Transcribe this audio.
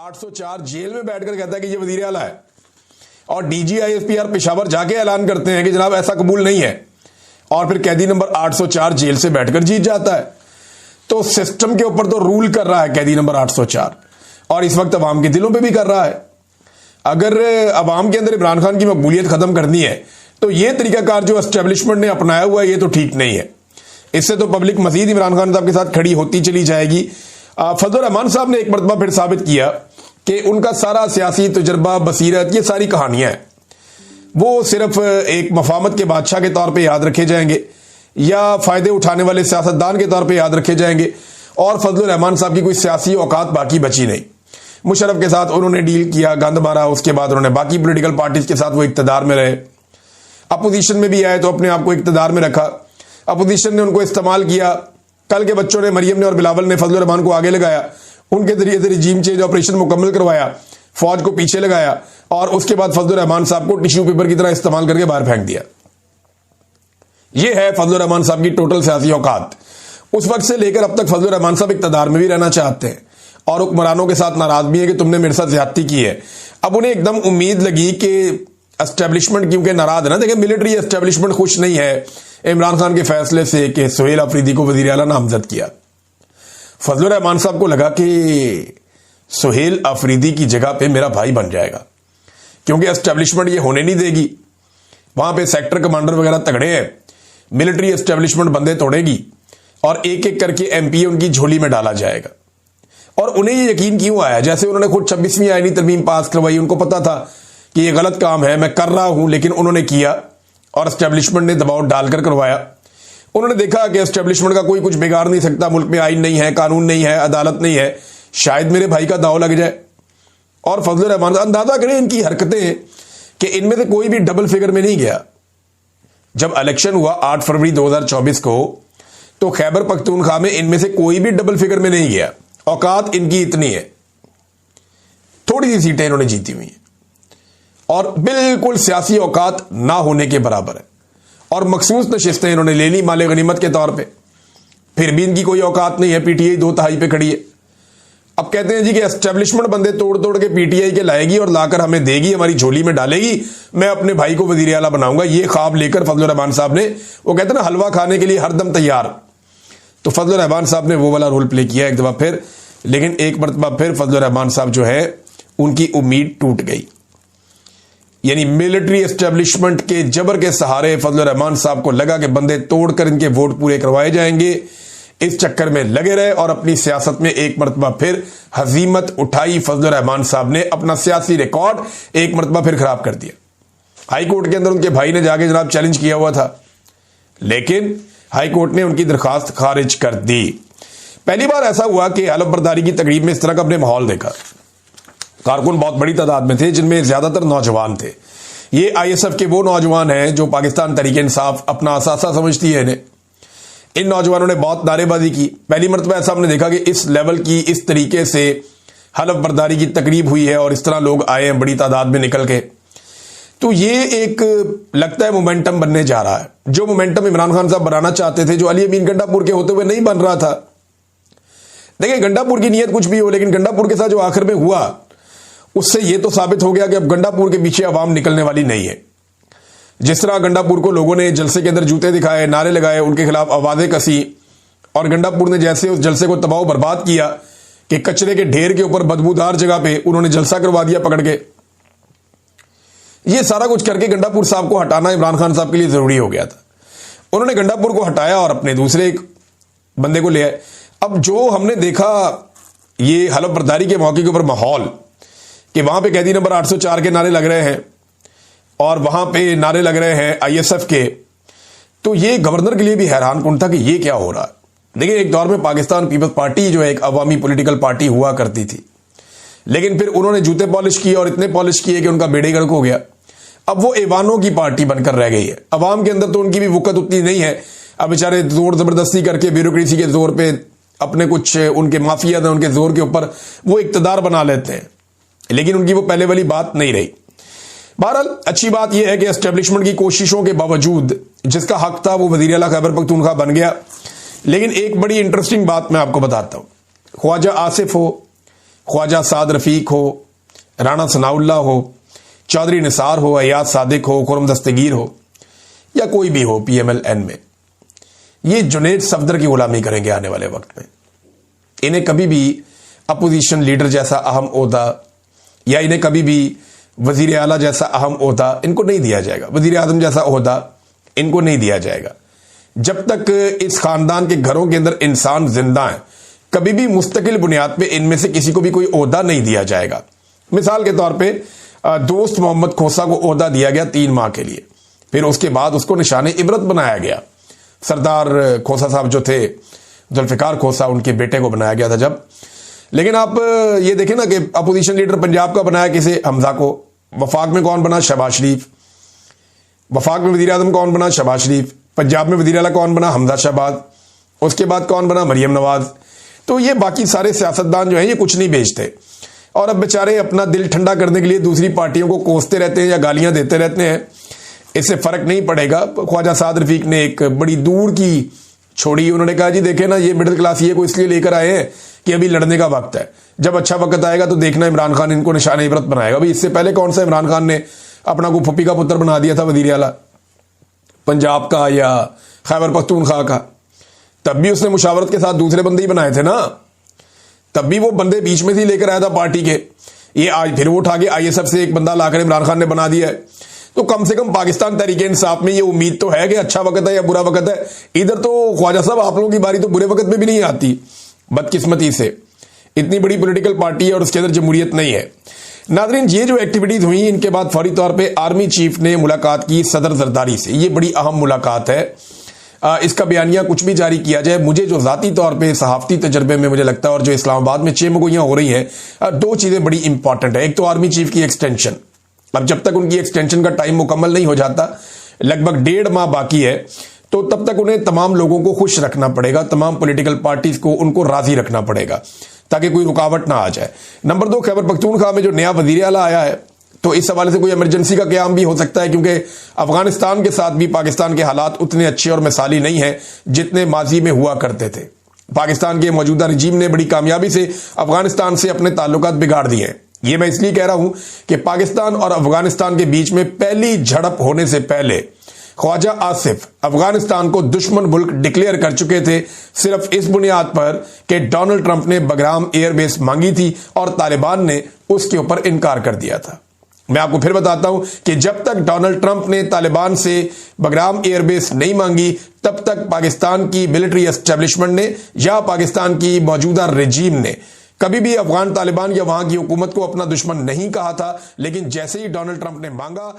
804 jail में बैठकर कहता है कि ये वजीर आला है, और डीजीआईएसपीआर पेशावर जाके ऐलान करते हैं कि जनाब ऐसा कबूल नहीं है, और फिर कैदी नंबर 804 जेल से बैठकर जीत जाता है। तो सिस्टम के ऊपर तो रूल कर रहा है कैदी नंबर 804, और इस वक्त अवाम के दिलों पे भी कर रहा है। अगर अवाम के अंदर इमरान खान की मकबूलियत खत्म करनी है तो ये तरीकाकार जो एस्टेब्लिशमेंट ने अपनाया हुआ है ये तो ठीक नहीं है। इससे तो पब्लिक मजीद इमरान खान साहब के साथ खड़ी होती चली जाएगी। फजलुर रहमान साहब ने एक मरतबा फिर साबित किया कि उनका सारा सियासी तजुर्बा, बसीरत, ये सारी कहानियां हैं, वो सिर्फ एक मफामत के बादशाह के तौर पे याद रखे जाएंगे या फायदे उठाने वाले सियासतदान के तौर पे याद रखे जाएंगे, और फजलुर रहमान साहब की कोई सियासी औकात बाकी बची नहीं। मुशर्रफ के साथ उन्होंने डील किया, गंद मारा, उसके बाद उन्होंने बाकी पॉलिटिकल पार्टीज के साथ वो इक्तदार में रहे, अपोजिशन में भी आए तो अपने आप को इक्तदार में रखा, अपोजिशन ने उनको इस्तेमाल किया। कल के बच्चों ने, मरियम ने और बिलावल ने फजलुर रहमान को आगे लगाया, उनके जरिए से रिजीम चेंज ऑपरेशन मुकम्मल करवाया, फौज को पीछे लगाया, और उसके बाद फजलुर रहमान साहब को टिश्यू पेपर की तरह इस्तेमाल करके बाहर फेंक दिया। यह है फजलुर रहमान साहब की टोटल सियासी औकात। उस वक्त से लेकर अब तक फजलुर रहमान साहब इक्तदार में भी रहना चाहते हैं और हुक्मरानों के साथ नाराज भी है कि तुमने मेरे साथ ज्यादती की है। अब उन्हें एकदम उम्मीद लगी कि एस्टेब्लिशमेंट क्योंकि नाराज है ना, देखिए मिलिट्री एस्टेब्लिशमेंट खुश नहीं है इमरान खान के फैसले से कि सुहेल अफरीदी को वजीर आला नामजद किया। फजलुर रहमान साहब को लगा कि सुहेल अफरीदी की जगह पे मेरा भाई बन जाएगा, क्योंकि एस्टेब्लिशमेंट ये होने नहीं देगी। वहां पे सेक्टर कमांडर वगैरह तगड़े हैं, मिलिट्री एस्टेब्लिशमेंट बंदे तोड़ेगी और एक एक करके एमपी उनकी झोली में डाला जाएगा। और उन्हें ये यकीन क्यों आया, जैसे उन्होंने खुद 26वीं आईनी तरमीम पास करवाई, उनको पता था कि ये गलत काम है, मैं कर रहा हूं, लेकिन उन्होंने किया और एस्टेब्लिशमेंट ने दबाव डालकर करवाया। उन्होंने देखा कि एस्टेब्लिशमेंट का कोई कुछ बिगाड़ नहीं सकता, मुल्क में आईन नहीं है, कानून नहीं है, अदालत नहीं है, शायद मेरे भाई का दाव लग जाए। और फजलुर रहमान अंदाजा करें इनकी हरकतें कि इनमें से कोई भी डबल फिगर में नहीं गया। जब इलेक्शन हुआ 8 फरवरी 2024 को, तो खैबर पख्तूनख्वा में इनमें से कोई भी डबल फिगर में नहीं गया। औकात इनकी इतनी है, थोड़ी सी सीटें इन्होंने जीती हुई हैं और बिल्कुल सियासी औकात ना होने के बराबर है, और मखसूस नशिस्तें इन्होंने ले ली माले गनीमत के तौर पे। फिर भी इनकी कोई औकात नहीं है, पीटीआई 2/3 पे खड़ी है। अब कहते हैं जी कि एस्टेब्लिशमेंट बंदे तोड़ तोड़ के पीटीआई के लाएगी और लाकर हमें देगी, हमारी झोली में डालेगी, मैं अपने भाई को वजीर आला बनाऊंगा। ये ख्वाब लेकर फजलुर रहमान साहब ने, वो कहते हैं ना हलवा खाने के लिए हरदम तैयार, तो फजलुर रहमान साहब ने वो वाला रोल प्ले किया एक दफा फिर। लेकिन एक मरतबा फिर फजलुर रहमान साहब जो है उनकी उम्मीद टूट गई। यानी मिलिट्री एस्टेब्लिशमेंट के जबर के सहारे फजलुर रहमान साहब को लगा कि बंदे तोड़कर इनके वोट पूरे करवाए जाएंगे। इस चक्कर में लगे रहे और अपनी सियासत में एक मरतबा फिर हजीमत उठाई। फजलुर रहमान साहब ने अपना सियासी रिकॉर्ड एक मरतबा फिर खराब कर दिया। हाई कोर्ट के अंदर उनके भाई ने जाके जनाब चैलेंज किया हुआ था, लेकिन हाई कोर्ट ने उनकी दरखास्त खारिज कर दी। पहली बार ऐसा हुआ कि हलफ बर्दारी की तकरीब में इस तरह का अपने माहौल देखा। कारकुन बहुत बड़ी तादाद में थे, जिनमें ज्यादातर नौजवान थे। ये आईएसएफ के वो नौजवान हैं जो पाकिस्तान तहरीक इंसाफ अपना असासा समझती है इन्हें। इन नौजवानों ने बहुत नारेबाजी की। पहली मरतबा ऐसा हमने देखा कि इस लेवल की, इस तरीके से हलफ बर्दारी की तकरीब हुई है और इस तरह लोग आए हैं बड़ी तादाद में निकल के। तो ये एक लगता है मोमेंटम बनने जा रहा है, जो मोमेंटम इमरान खान साहब बनाना चाहते थे, जो अली अमीन गंडापुर के होते हुए नहीं बन रहा था। देखिए गंडापुर की नीयत कुछ भी हो, लेकिन गंडापुर के साथ जो आखिर में हुआ उससे यह तो साबित हो गया कि अब गंडापुर के पीछे अवाम निकलने वाली नहीं है। जिस तरह गंडापुर को लोगों ने जलसे के अंदर जूते दिखाए, नारे लगाए, उनके खिलाफ आवाजें कसी, और गंडापुर ने जैसे उस जलसे को तबाह बर्बाद किया कि कचरे के ढेर के ऊपर बदबूदार जगह पे उन्होंने जलसा करवा दिया पकड़ के। ये सारा कुछ करके गंडापुर साहब को हटाना इमरान खान साहब के लिए जरूरी हो गया था। उन्होंने गंडापुर को हटाया और अपने दूसरे एक बंदे को ले आए। अब जो हमने देखा ये हलफ बर्दारी के मौके के ऊपर माहौल, कि वहां पे कैदी नंबर 804 के नारे लग रहे हैं और वहां पे नारे लग रहे हैं आईएसएफ के, तो ये गवर्नर के लिए भी हैरान कुन था कि ये क्या हो रहा है। देखिए एक दौर में पाकिस्तान पीपल्स पार्टी जो है एक अवामी पॉलिटिकल पार्टी हुआ करती थी, लेकिन फिर उन्होंने जूते पॉलिश किए और इतने पॉलिश किए कि उनका बेड़े गर्क हो गया। अब वो ऐवानों की पार्टी बनकर रह गई है। अवाम के अंदर तो उनकी भी वुकत उतनी नहीं है। अब बेचारे जोर जबरदस्ती करके ब्यूरोक्रेसी के जोर पे अपने कुछ उनके माफिया है उनके जोर के ऊपर वो इक्तदार बना लेते हैं, लेकिन उनकी वो पहले वाली बात नहीं रही। बहरहाल अच्छी बात यह है कि एस्टेब्लिशमेंट की कोशिशों के बावजूद जिसका हक था वो वजीर आला खैबर पख्तूनख्वा बन गया। लेकिन एक बड़ी इंटरेस्टिंग बात मैं आपको बताता हूं। ख्वाजा आसिफ हो, ख्वाजा साद रफीक हो, राणा सनाउल्ला हो, चौधरी निसार हो, अयाज सादिक हो, खुरम दस्तगीर हो, या कोई भी हो PMLN में, ये जुनैद सफदर की गुलामी करेंगे आने वाले वक्त में। इन्हें कभी भी अपोजिशन लीडर जैसा अहम ओहदा या इन्हें कभी भी वजीर आला जैसा अहम ओहदा इनको नहीं दिया जाएगा, वजीर आजम जैसा ओहदा इनको नहीं दिया जाएगा। जब तक इस खानदान के घरों के अंदर इंसान जिंदा है, कभी भी मुस्तकिल बुनियाद पे इनमें से किसी को भी कोई ओहदा नहीं दिया जाएगा। मिसाल के तौर पे दोस्त मोहम्मद खोसा को ओहदा दिया गया 3 माह के लिए, फिर उसके बाद उसको निशाने इबरत बनाया गया। सरदार खोसा साहब जो थे, जुल्फिकार खोसा, उनके बेटे को बनाया गया था जब। लेकिन आप ये देखें ना कि अपोजिशन लीडर पंजाब का बनाया किसे? हमजा को। वफाक में कौन बना? शहबाज शरीफ। वफाक में वजीर आजम कौन बना? शहबाज शरीफ। पंजाब में वजीर आला कौन बना? हमजा शहबाज। उसके बाद कौन बना? मरियम नवाज। तो ये बाकी सारे सियासतदान जो हैं ये कुछ नहीं बेचते, और अब बेचारे अपना दिल ठंडा करने के लिए दूसरी पार्टियों को कोसते रहते हैं या गालियां देते रहते हैं। इससे फर्क नहीं पड़ेगा। ख्वाजा साद रफीक ने एक बड़ी दूर की छोड़ी, उन्होंने कहा जी देखे ना, ये मिडिल क्लास ये को इसलिए लेकर आए हैं कि अभी लड़ने का वक्त है, जब अच्छा वक्त आएगा तो देखना इमरान खान इनको निशाने इबरत बनाएगा। भाई इससे पहले कौन सा इमरान खान ने अपना को फुप्पी का पुत्र बना दिया था वजीर आला पंजाब का या खैबर पख्तूनख्वा का? तब भी उसने मुशावरत के साथ दूसरे बंदे ही बनाए थे ना, तब भी वो बंदे बीच में से लेकर आया था पार्टी के। ये आज फिर वो उठा के ISF से एक बंदा लाकर इमरान खान ने बना दिया है। तो कम से कम पाकिस्तान तहरीक इंसाफ में ये उम्मीद तो है कि अच्छा वक्त है या बुरा वक्त है। इधर तो ख्वाजा साहब आप लोगों की बारी तो बुरे वक्त में भी नहीं आती, बदकिस्मती से। इतनी बड़ी पॉलिटिकल पार्टी है और उसके अंदर जमहूरियत नहीं है। नाज़रीन, ये जो एक्टिविटीज हुई, इनके बाद फौरी तौर पे आर्मी चीफ ने मुलाकात की सदर जरदारी से। ये बड़ी अहम मुलाकात है। इसका बयानिया कुछ भी जारी किया जाए, मुझे जो जाती तौर पे सहाफती तजर्बे में मुझे लगता है, और जो इस्लामाबाद में चेमगोइयां हो रही हैं, 2 चीजें बड़ी इंपॉर्टेंट है। एक तो आर्मी चीफ की एक्सटेंशन। अब जब तक उनकी एक्सटेंशन का टाइम मुकम्मल नहीं हो जाता, लगभग 1.5 माह बाकी है, तो तब तक उन्हें तमाम लोगों को खुश रखना पड़ेगा, तमाम पॉलिटिकल पार्टीज को उनको राजी रखना पड़ेगा ताकि कोई रुकावट ना आ जाए। नंबर 2, खैबर पख्तूनख्वा में जो नया वजीर आला आया है, तो इस हवाले से कोई इमरजेंसी का क़याम भी हो सकता है, क्योंकि अफगानिस्तान के साथ भी पाकिस्तान के हालात उतने अच्छे और मिसाली नहीं हैं जितने माजी में हुआ करते थे। पाकिस्तान के मौजूदा रिजीम ने बड़ी कामयाबी से अफगानिस्तान से अपने ताल्लुकात बिगाड़ दिए हैं। ये मैं इसलिए कह रहा हूं कि पाकिस्तान और अफगानिस्तान के बीच में पहली झड़प होने से पहले ख्वाजा आसिफ अफगानिस्तान को दुश्मन मुल्क डिक्लेयर कर चुके थे, सिर्फ इस बुनियाद पर कि डोनाल्ड ट्रंप ने बगराम एयरबेस मांगी थी और तालिबान ने उसके ऊपर इनकार कर दिया था। मैं आपको फिर बताता हूं कि जब तक डोनाल्ड ट्रंप ने तालिबान से बगराम एयरबेस नहीं मांगी, तब तक पाकिस्तान की मिलिट्री एस्टेब्लिशमेंट ने या पाकिस्तान की मौजूदा रजीम ने कभी भी अफगान तालिबान या वहां की हुकूमत को अपना दुश्मन नहीं कहा था। लेकिन जैसे ही डोनाल्ड ट्रंप ने मांगा,